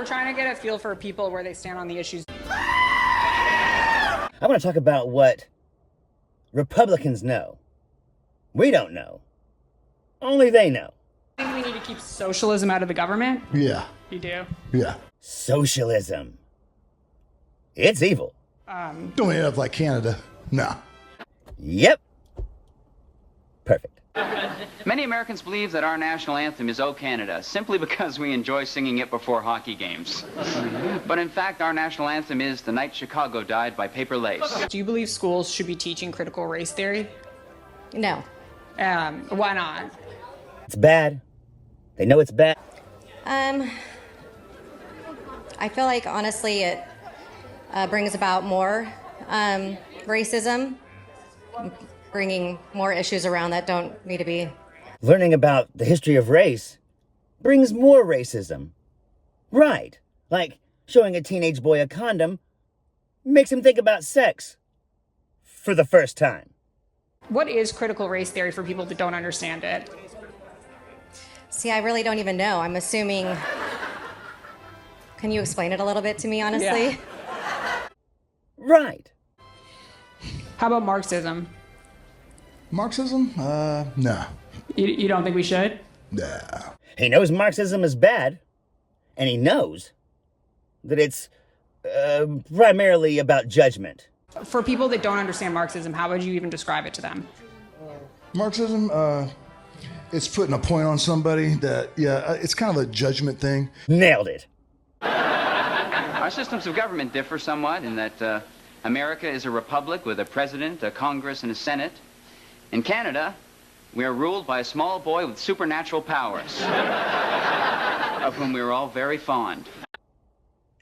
We're trying to get a feel for people where they stand on the issues. I want to talk about what Republicans know. We don't know. Only they know. I think we need to keep socialism out of the government. Yeah. You do? Yeah. Socialism. It's evil. Don't end up like Canada. No. Yep. Perfect. Many Americans believe that our national anthem is O Canada simply because we enjoy singing it before hockey games. But in fact, our national anthem is The Night Chicago Died by Paper Lace. Do you believe schools should be teaching critical race theory? No. Why not? It's bad. They know it's bad. I feel like, honestly, it brings about more racism, bringing more issues around that don't need to be. Learning about the history of race brings more racism. Right. Like showing a teenage boy a condom makes him think about sex for the first time. What is critical race theory for people that don't understand it? See, I really don't even know. I'm assuming. Can you explain it a little bit to me, honestly? Yeah. Right. How about Marxism? Marxism? No. You don't think we should? Nah. He knows Marxism is bad, and he knows that it's primarily about judgment. For people that don't understand Marxism, how would you even describe it to them? Marxism, it's putting a point on somebody that, it's kind of a judgment thing. Nailed it. Our systems of government differ somewhat in that America is a republic with a president, a Congress, and a Senate. In Canada, we are ruled by a small boy with supernatural powers, of whom we are all very fond.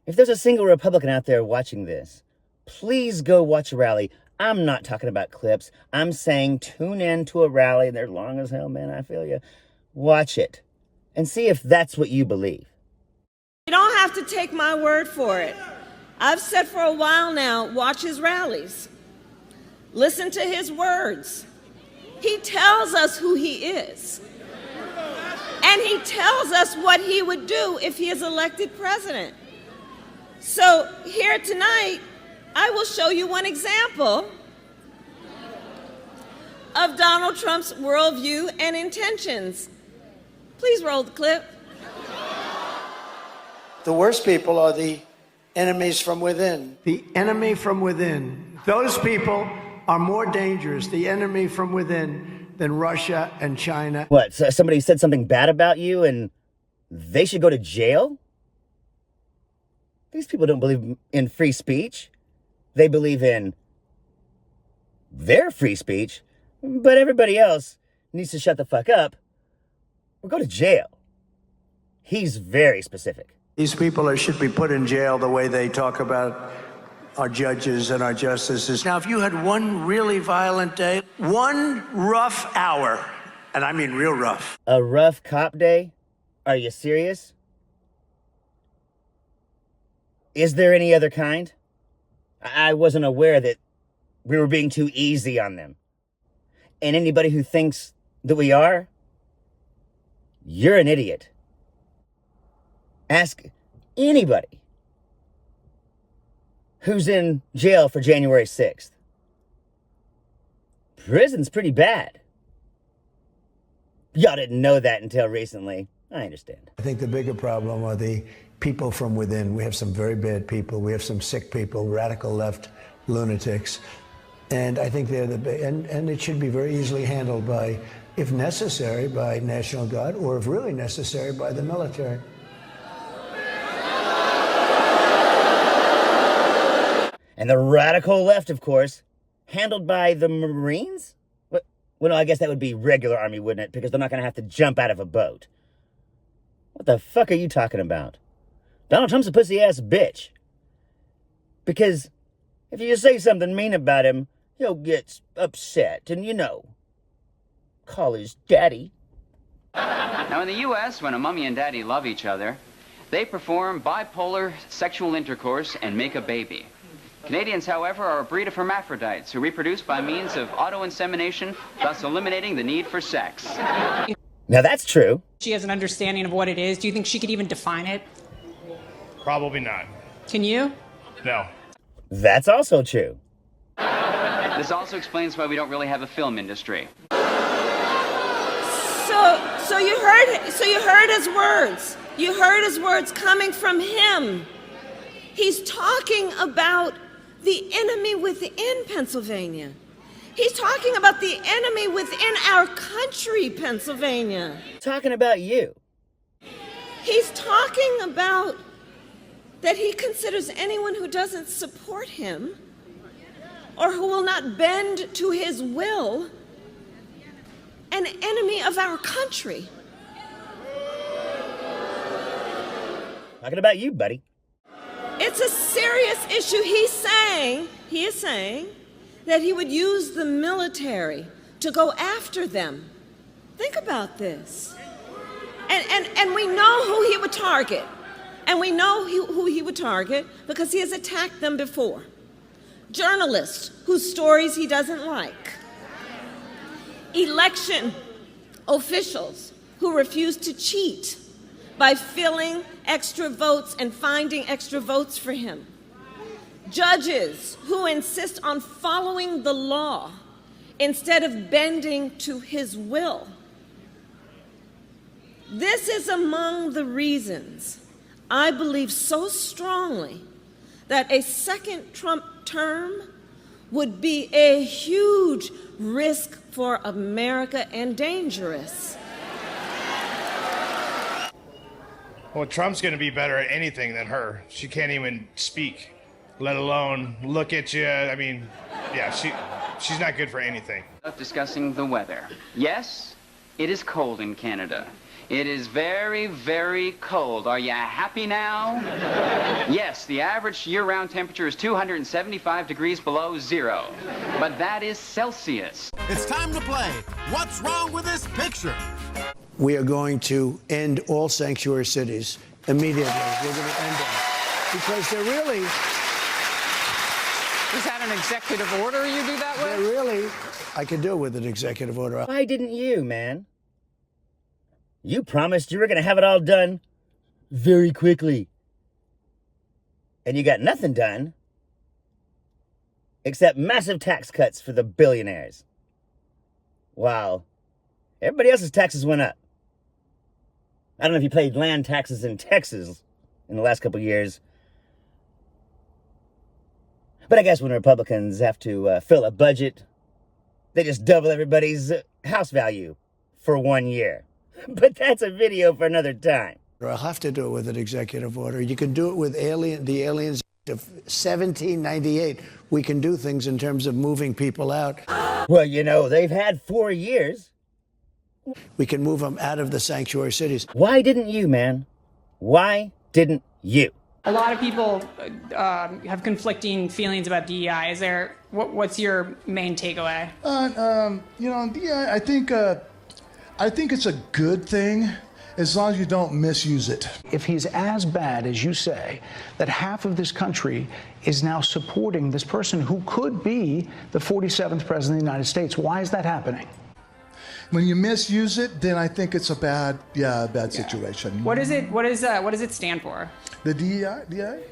If there's a single Republican out there watching this, please go watch a rally. I'm not talking about clips. I'm saying tune in to a rally. They're long as hell, man. I feel you. Watch it and see if that's what you believe. You don't have to take my word for it. I've said for a while now, watch his rallies. Listen to his words. He tells us who he is. And he tells us what he would do if he is elected president. So here tonight, I will show you one example of Donald Trump's worldview and intentions. Please roll the clip. The worst people are the enemies from within. The enemy from within. Those people are more dangerous, the enemy from within, than Russia and China. What, so somebody said something bad about you and they should go to jail? These people don't believe in free speech. They believe in their free speech, but everybody else needs to shut the fuck up or go to jail. He's very specific. These people should be put in jail the way they talk about our judges and our justices. Now, if you had one really violent day, one rough hour, and I mean real rough. A rough cop day? Are you serious? Is there any other kind? I wasn't aware that we were being too easy on them. And anybody who thinks that we are, you're an idiot. Ask anybody who's in jail for January 6th. Prison's pretty bad. Y'all didn't know that until recently. I understand. I think the bigger problem are the people from within. We have some very bad people. We have some sick people, radical left lunatics. And I think they're and it should be very easily handled by, if necessary, by National Guard, or if really necessary, by the military. And the radical left, of course, handled by the Marines? Well, no, I guess that would be regular Army, wouldn't it? Because they're not going to have to jump out of a boat. What the fuck are you talking about? Donald Trump's a pussy-ass bitch. Because if you say something mean about him, he'll get upset and, call his daddy. Now, in the U.S., when a mummy and daddy love each other, they perform bipolar sexual intercourse and make a baby. Canadians, however, are a breed of hermaphrodites who reproduce by means of auto-insemination, thus eliminating the need for sex. Now, that's true. She has an understanding of what it is. Do you think she could even define it? Probably not. Can you? No. That's also true. This also explains why we don't really have a film industry. So you heard his words. You heard his words coming from him. He's talking about the enemy within Pennsylvania. He's talking about the enemy within our country, Pennsylvania. Talking about you. He's talking about that he considers anyone who doesn't support him or who will not bend to his will an enemy of our country. Talking about you, buddy. It's a serious issue. He is saying that he would use the military to go after them. Think about this. And we know who he would target. And we know who he would target because he has attacked them before. Journalists whose stories he doesn't like. Election officials who refuse to cheat by filling extra votes and finding extra votes for him. Judges who insist on following the law instead of bending to his will. This is among the reasons I believe so strongly that a second Trump term would be a huge risk for America and dangerous. Well, Trump's going to be better at anything than her. She can't even speak, let alone look at you. I mean, yeah, she's not good for anything. Discussing the weather. Yes, it is cold in Canada. It is very, very cold. Are you happy now? Yes, the average year-round temperature is 275 degrees below zero. But that is Celsius. It's time to play What's Wrong with This Picture? We are going to end all sanctuary cities immediately. We're going to end them. Because they're really... Is that an executive order you do that with? They're really... I could do it with an executive order. Why didn't you, man? You promised you were going to have it all done very quickly. And you got nothing done except massive tax cuts for the billionaires. While everybody else's taxes went up. I don't know if you paid land taxes in Texas in the last couple of years. But I guess when Republicans have to fill a budget, they just double everybody's house value for 1 year. But that's a video for another time. I'll have to do it with an executive order. You can do it with the Aliens of 1798. We can do things in terms of moving people out. Well, you know, they've had 4 years. We can move them out of the sanctuary cities. Why didn't you, man? Why didn't you? A lot of people have conflicting feelings about DEI. Is there what's your main takeaway? DEI, I think it's a good thing as long as you don't misuse it. If he's as bad as you say, that half of this country is now supporting this person who could be the 47th president of the United States, why is that happening? When you misuse it, then I think it's a bad situation. What is it? What does it stand for? The DEI?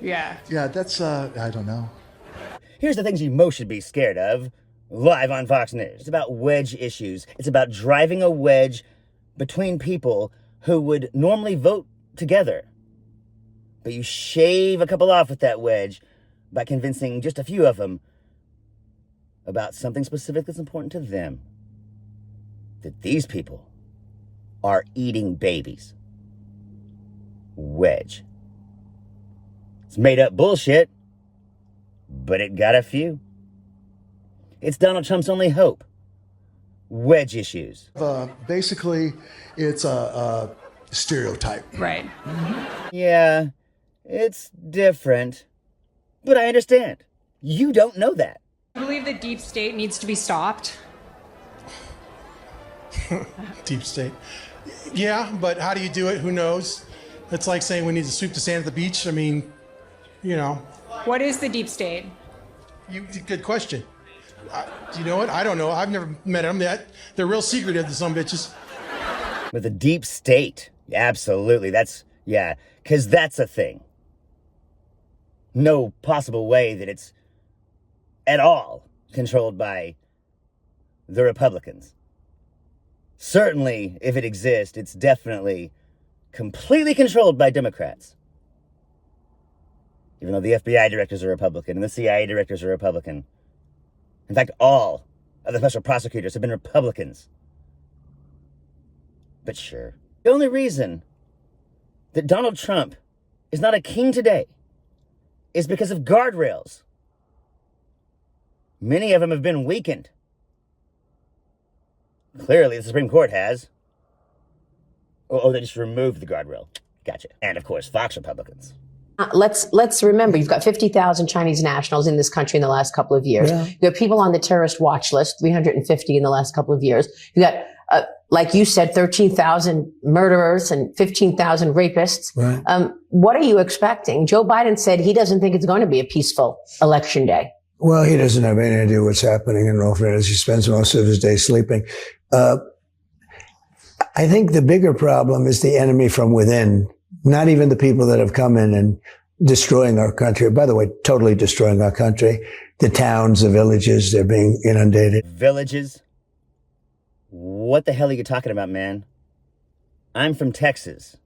Yeah. Yeah, that's I don't know. Here's the things you most should be scared of. Live on Fox News. It's about wedge issues. It's about driving a wedge between people who would normally vote together. But you shave a couple off with that wedge by convincing just a few of them about something specific that's important to them. That these people are eating babies. Wedge. It's made up bullshit, but it got a few. It's Donald Trump's only hope. Wedge issues. Basically, it's a stereotype. Right. Yeah, it's different. But I understand. You don't know that. I believe the deep state needs to be stopped. Deep state. Yeah, but how do you do it? Who knows? It's like saying we need to sweep the sand at the beach. I mean, you know. What is the deep state? Good question. Do you know it? I don't know. I've never met them yet. They're real secretive, the some bitches. With the deep state. Absolutely. Because that's a thing. no possible way that it's at all controlled by the Republicans. Certainly, if it exists, it's definitely completely controlled by Democrats. Even though the FBI directors are Republican and the CIA directors are Republican. In fact, all of the special prosecutors have been Republicans. But sure, the only reason that Donald Trump is not a king today is because of guardrails. Many of them have been weakened. Clearly, the Supreme Court has. Oh, they just removed the guardrail. Gotcha. And of course, Fox Republicans. Let's remember, you've got 50,000 Chinese nationals in this country in the last couple of years. Yeah. You have people on the terrorist watch list, 350 in the last couple of years. You got, like you said, 13,000 murderers and 15,000 rapists. Right. What are you expecting? Joe Biden said he doesn't think it's going to be a peaceful election day. Well, he doesn't have any idea what's happening in all fairness. He spends most of his day sleeping. I think the bigger problem is the enemy from within, not even the people that have come in and destroying our country. By the way, totally destroying our country. The towns, the villages, they're being inundated. Villages? What the hell are you talking about, man? I'm from Texas.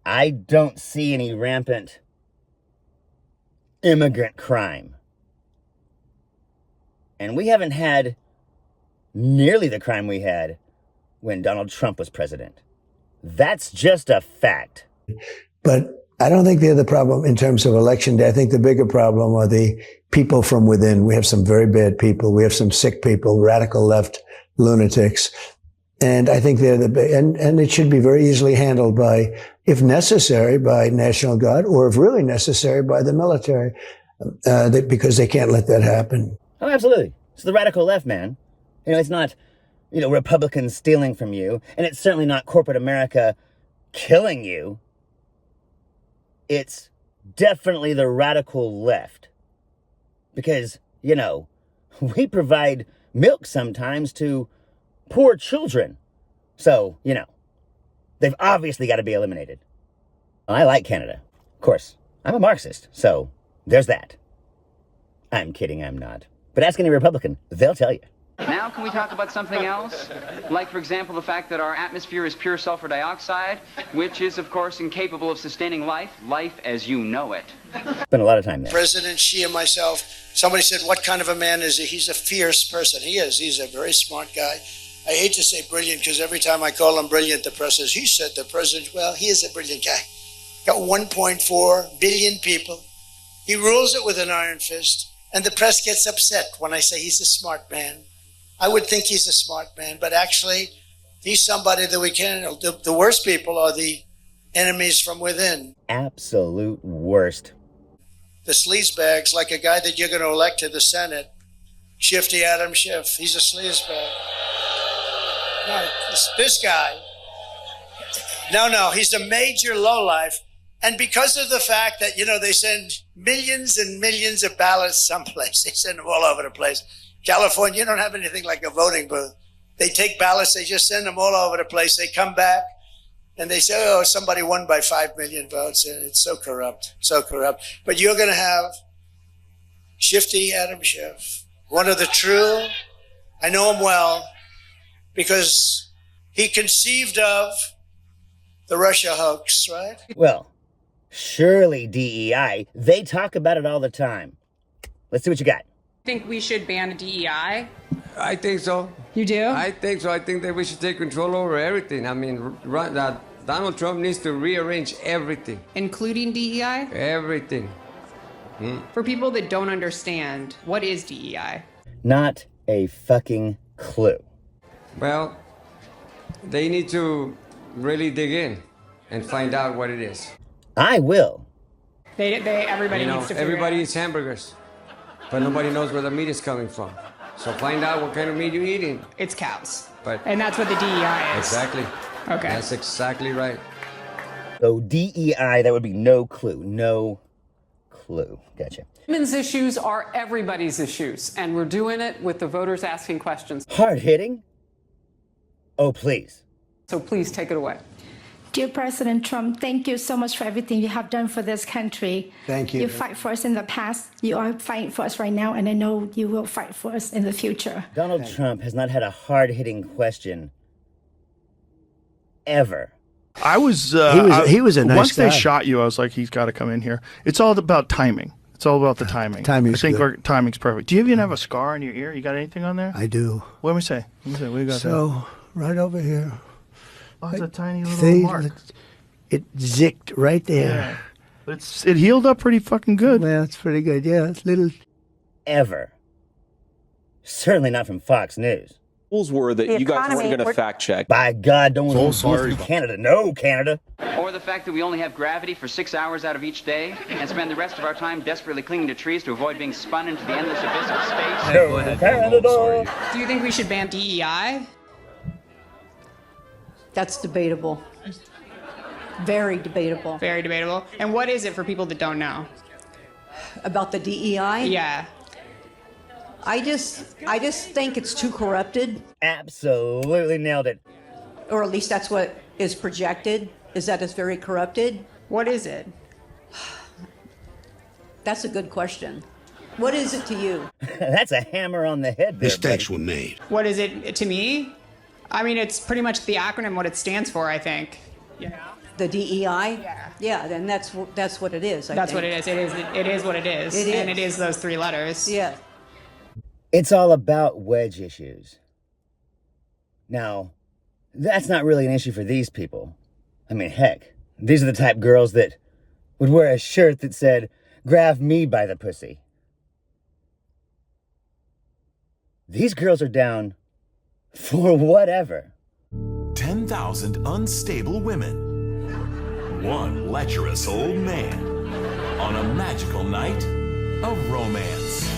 I don't see any rampant immigrant crime. And we haven't had nearly the crime we had when Donald Trump was president. That's just a fact. But I don't think they're the problem in terms of election day. I think the bigger problem are the people from within. We have some very bad people. We have some sick people, radical left lunatics. And I think they're and it should be very easily handled by, if necessary, by National Guard, or if really necessary, by the military, because they can't let that happen. Oh, absolutely. It's the radical left, man. You know, it's not, Republicans stealing from you, and it's certainly not corporate America killing you. It's definitely the radical left. Because, we provide milk sometimes to poor children. So, they've obviously got to be eliminated. I like Canada. Of course, I'm a Marxist, so there's that. I'm kidding, I'm not. But ask any Republican, they'll tell you. Now, can we talk about something else? Like, for example, the fact that our atmosphere is pure sulfur dioxide, which is, of course, incapable of sustaining life as you know it. Spent a lot of time there. President Xi and myself, somebody said, what kind of a man is he? He's a fierce person. He is. He's a very smart guy. I hate to say brilliant, because every time I call him brilliant, the press says, he said the president, well, he is a brilliant guy. Got 1.4 billion people. He rules it with an iron fist. And the press gets upset when I say he's a smart man. I would think he's a smart man, but actually, he's somebody that we can't. The worst people are the enemies from within. Absolute worst. The sleazebags, like a guy that you're going to elect to the Senate, Shifty Adam Schiff. He's a sleazebag. No, this guy. No, he's a major lowlife. And because of the fact that, they send millions and millions of ballots someplace, they send them all over the place. California, you don't have anything like a voting booth. They take ballots, they just send them all over the place. They come back and they say, oh, somebody won by 5 million votes. And it's so corrupt, so corrupt. But you're going to have Shifty Adam Schiff, one of the true, I know him well, because he conceived of the Russia hoax, right? Well, surely DEI, they talk about it all the time. Let's see what you got. Think we should ban DEI? I think so. You do? I think so. I think that we should take control over everything. I mean, that Donald Trump needs to rearrange everything. Including DEI? Everything. For people that don't understand, what is DEI? Not a fucking clue. Well, they need to really dig in and find out what it is. I will. Everybody needs to figure everybody it out. eats hamburgers, but nobody knows where the meat is coming from. So find out what kind of meat you're eating. It's cows. But and that's what the DEI is. Exactly. Okay. That's exactly right. So DEI, that would be no clue. No clue. Gotcha. Women's issues are everybody's issues, and we're doing it with the voters asking questions. Hard hitting? Oh, please. So please take it away. Dear President Trump, thank you so much for everything you have done for this country. Thank you. You fight for us in the past, you are fighting for us right now, and I know you will fight for us in the future. Donald Trump has not had a hard-hitting question ever. I was he was a nice once guy. they shot you, I was like, he's got to come in here. It's all about timing. It's all about the timing. Timing's I think good. our timing's perfect. Do you even have a scar on your ear? You got anything on there? I do. What do we say? What do you got there? So, right over here. Oh, it's a tiny little See, mark. it zicked right there. Yeah. But it healed up pretty fucking good. Well, it's pretty good. Yeah, it's little. Ever. Certainly not from Fox News. Rules were that you guys weren't going to fact check. By God, don't So want sorry. to be Canada. No, Canada. Or the fact that we only have gravity for 6 hours out of each day and spend the rest of our time desperately clinging to trees to avoid being spun into the endless abyss of space. No, Canada. Do you think we should ban DEI? That's debatable. Very debatable. Very debatable. And what is it for people that don't know? About the DEI? Yeah. I just think it's too corrupted. Absolutely nailed it. Or at least that's what is projected, is that it's very corrupted. What is it? That's a good question. What is it to you? That's a hammer on the head. Mistakes were made. What is it to me? I mean, it's pretty much the acronym what it stands for, I think. Yeah. The DEI? Yeah, then that's what it is. That's what it is. It is what it is. It is. And it is those 3 letters. Yeah. It's all about wedge issues. Now, that's not really an issue for these people. I mean, heck, these are the type girls that would wear a shirt that said, "Grab me by the pussy." These girls are down for whatever. 10,000 unstable women. One lecherous old man on a magical night of romance.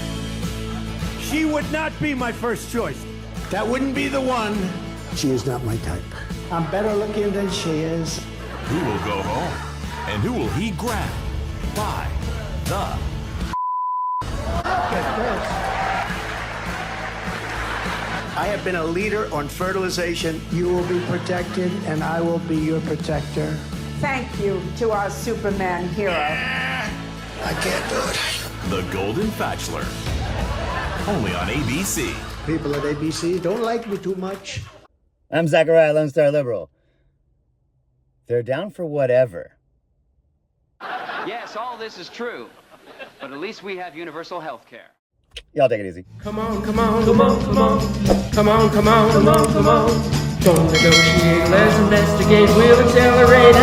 She would not be my first choice. That wouldn't be the one. She is not my type. I'm better looking than she is. Who will go home? And who will he grab by the... I have been a leader on fertilization. You will be protected, and I will be your protector. Thank you to our Superman hero. I can't do it. The Golden Bachelor. Only on ABC. People at ABC don't like me too much. I'm Zachariah, Lone Star Liberal. They're down for whatever. Yes, all this is true. But at least we have universal health care. Y'all take it easy. Come on, come on, come on, come on. Come on, come on, come on, come on. Don't negotiate, let's investigate, we'll accelerate.